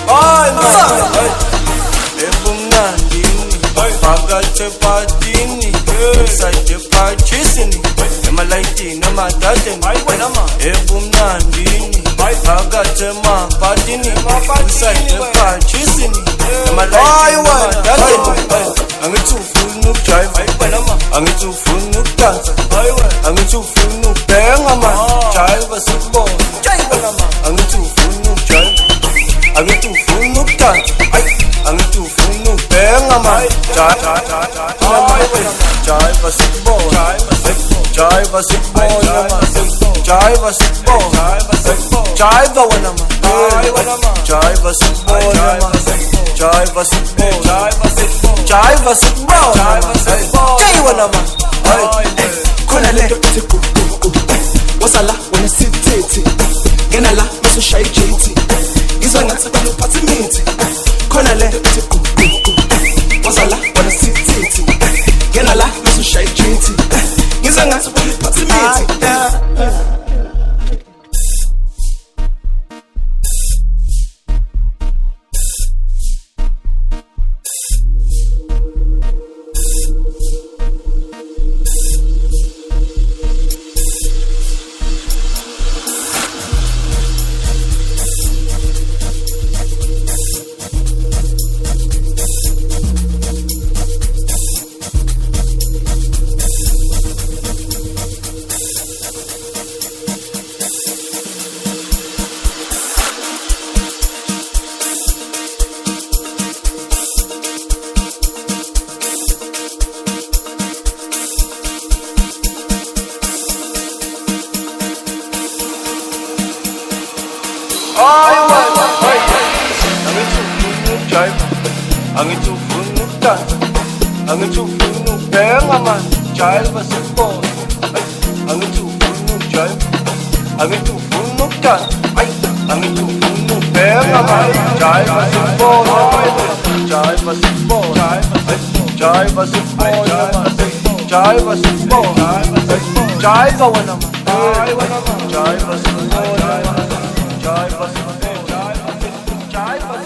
Ay man, ebumnandini phakathi epatini inside epathisini emalayitini amadadeni ebumnandini phakathi emapatini inside epathisini emalayitini amadadeni angithi ufuna ukujive angithi ufuna ukudansa angithi ufuna ukubhenga man jive sikubona angithi ufuna ukujive angithi ufuna ukudansa angithi ufuna ukubhenga man jive sikubona jive sikubona jive sikubona jive wena man jive sikubona jive sikubona jive sikubona jay wena man khona le wasala wena sithethe ngena la usushaya iJT ngizwa ngathi baluphatha imithi khona le wasala wena sithethe ngena la usushaya iJT ngizwa ngathi baluphatha imithi angithi ufuna ukudansa angithi ufuna ukubhenga man jive sikubona angithi ufuna ukujive angithi ufuna ukudansa angithi ufuna ukubhenga man jive sikubona jive sikubona jive sikubona jive sikubona jive wena man jive sikubona jive sikubona jive